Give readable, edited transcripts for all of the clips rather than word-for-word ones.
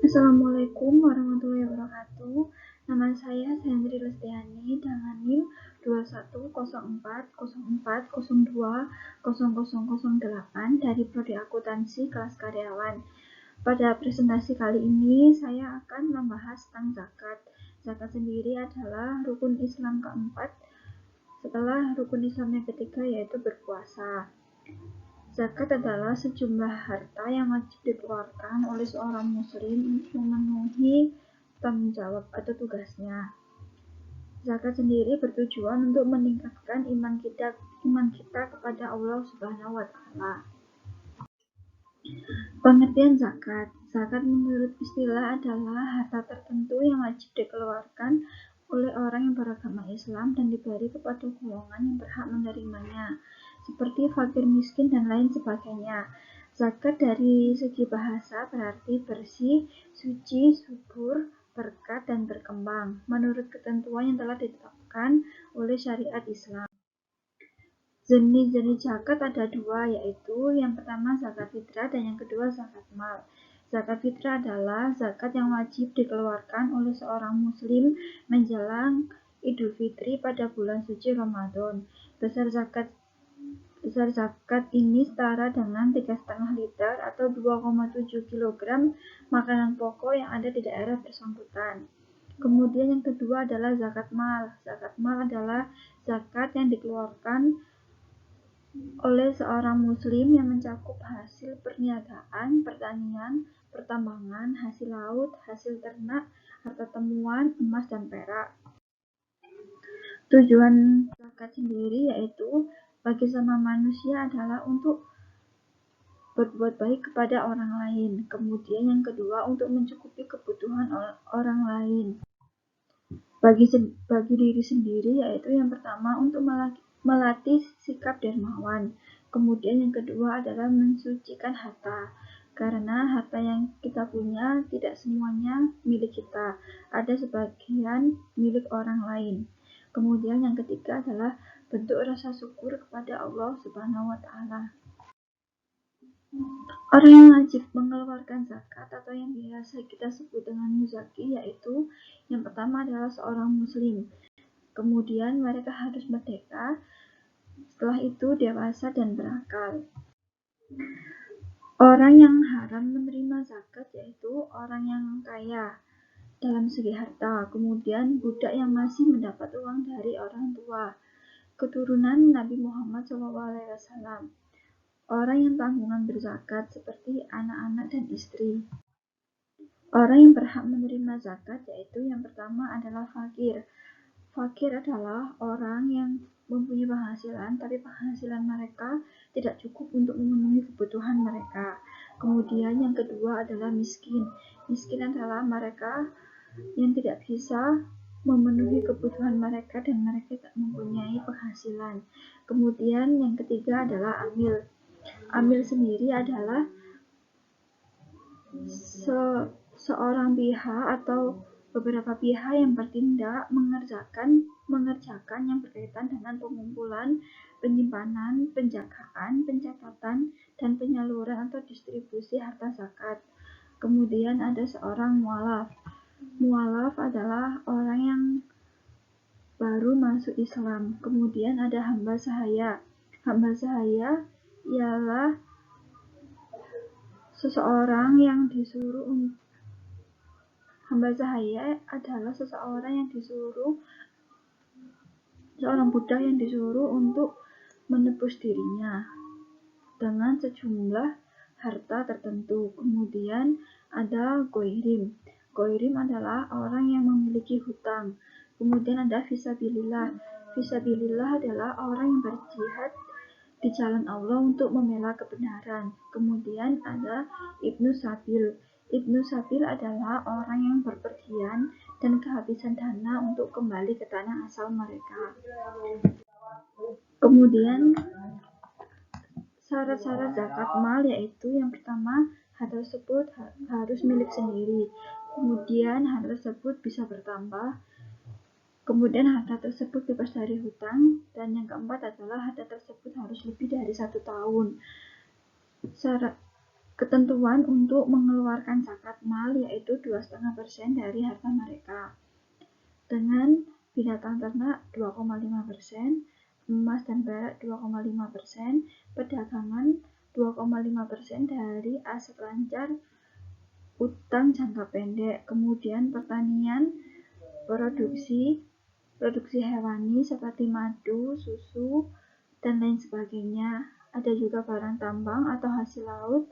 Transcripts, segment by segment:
Assalamualaikum warahmatullahi wabarakatuh. Nama saya Hendri Lestiani dengan NIM 210404020008 dari Prodi Akuntansi kelas karyawan. Pada presentasi kali ini saya akan membahas tentang zakat. Zakat sendiri adalah rukun Islam keempat setelah rukun Islam yang ketiga, yaitu berpuasa. Zakat adalah sejumlah harta yang wajib dikeluarkan oleh seorang muslim untuk memenuhi tanggung jawab atau tugasnya. Zakat sendiri bertujuan untuk meningkatkan iman kita kepada Allah Subhanahu wa taala. Pengertian zakat. Zakat menurut istilah adalah harta tertentu yang wajib dikeluarkan oleh orang yang beragama Islam dan diberi kepada golongan yang berhak menerimanya, seperti fakir, miskin, dan lain sebagainya. Zakat dari segi bahasa berarti bersih, suci, subur, berkat, dan berkembang menurut ketentuan yang telah ditetapkan oleh syariat Islam. Jenis-jenis zakat ada dua, yaitu yang pertama zakat fitrah dan yang kedua zakat mal. Zakat fitrah adalah zakat yang wajib dikeluarkan oleh seorang muslim menjelang Idul Fitri pada bulan suci Ramadan. Besar zakat ini setara dengan 3,5 liter atau 2,7 kg makanan pokok yang ada di daerah bersangkutan. Kemudian yang kedua adalah zakat mal. Zakat mal adalah zakat yang dikeluarkan oleh seorang muslim yang mencakup hasil perniagaan, pertanian, pertambangan, hasil laut, hasil ternak, harta temuan, emas, dan perak. Tujuan zakat sendiri yaitu bagi sama manusia adalah untuk berbuat baik kepada orang lain. Kemudian yang kedua untuk mencukupi kebutuhan orang lain. Bagi diri sendiri yaitu yang pertama untuk melatih sikap dermawan. Kemudian yang kedua adalah mensucikan harta. Karena harta yang kita punya tidak semuanya milik kita, ada sebagian milik orang lain. Kemudian yang ketiga adalah bentuk rasa syukur kepada Allah Subhanahu wa taala. Orang yang wajib mengeluarkan zakat atau yang biasa kita sebut dengan muzaki yaitu yang pertama adalah seorang muslim. Kemudian mereka harus merdeka, setelah itu dewasa dan berakal. Orang yang haram menerima zakat yaitu orang yang kaya dalam segi harta, kemudian budak yang masih mendapat uang dari orang tua, keturunan Nabi Muhammad SAW, orang yang tanggungan berzakat seperti anak-anak dan istri. Orang yang berhak menerima zakat yaitu yang pertama adalah fakir. Fakir adalah orang yang mempunyai penghasilan, tapi penghasilan mereka tidak cukup untuk memenuhi kebutuhan mereka. Kemudian yang kedua adalah miskin. Miskin adalah mereka yang tidak bisa memenuhi kebutuhan mereka dan mereka tidak mempunyai penghasilan. Kemudian yang ketiga adalah amil. Amil sendiri adalah seorang pihak atau beberapa pihak yang bertindak mengerjakan yang berkaitan dengan pengumpulan, penyimpanan, penjagaan, pencatatan, dan penyaluran atau distribusi harta zakat. Kemudian ada seorang mualaf. Mualaf adalah orang yang baru masuk Islam. Kemudian ada hamba sahaya. Hamba sahaya ialah seseorang yang disuruh hamba sahaya adalah seorang budak yang disuruh untuk menebus dirinya dengan sejumlah harta tertentu. Kemudian ada goirim. Goirim adalah orang yang memiliki hutang. Kemudian ada fisabilillah. Fisabilillah adalah orang yang berjihad di jalan Allah untuk membela kebenaran. Kemudian ada Ibnu Sabil. Ibnu Sabil adalah orang yang berpergian dan kehabisan dana untuk kembali ke tanah asal mereka. Kemudian syarat-syarat zakat mal yaitu yang pertama harta tersebut harus milik sendiri. Kemudian harta tersebut bisa bertambah. Kemudian harta tersebut bebas dari hutang, dan yang keempat adalah harta tersebut harus lebih dari 1 tahun. ketentuan untuk mengeluarkan zakat mal yaitu 2,5% dari harta mereka. Dengan binatang ternak 2,5%, emas dan perak 2,5%, perdagangan 2,5% dari aset lancar utang jangka pendek, kemudian pertanian, produksi hewani seperti madu, susu, dan lain sebagainya. Ada juga barang tambang atau hasil laut,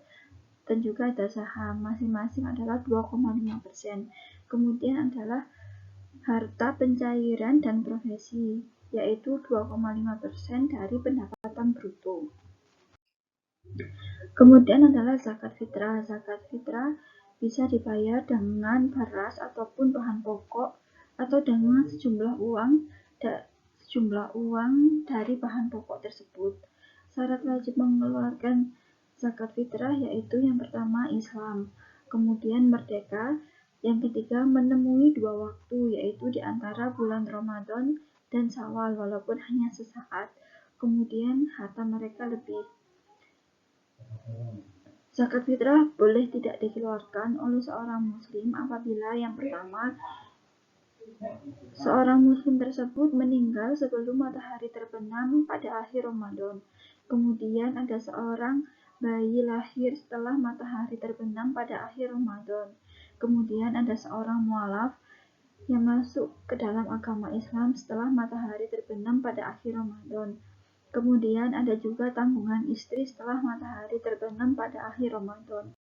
dan juga ada saham, masing-masing adalah 2,5%. Kemudian adalah harta pencairan dan profesi, yaitu 2,5% dari pendapatan bruto. Kemudian adalah zakat fitrah. Zakat fitrah bisa dibayar dengan beras ataupun bahan pokok atau dengan sejumlah uang dari bahan pokok tersebut. Syarat wajib mengeluarkan zakat fitrah yaitu yang pertama Islam, kemudian merdeka, yang ketiga menemui 2 waktu yaitu di antara bulan Ramadan dan Syawal walaupun hanya sesaat, kemudian harta mereka lebih. Zakat fitrah boleh tidak dikeluarkan oleh seorang muslim apabila yang pertama, seorang muslim tersebut meninggal sebelum matahari terbenam pada akhir Ramadan. Kemudian ada seorang bayi lahir setelah matahari terbenam pada akhir Ramadan. Kemudian ada seorang mualaf yang masuk ke dalam agama Islam setelah matahari terbenam pada akhir Ramadan. Kemudian ada juga tanggungan istri setelah matahari terbenam pada akhir Ramadan.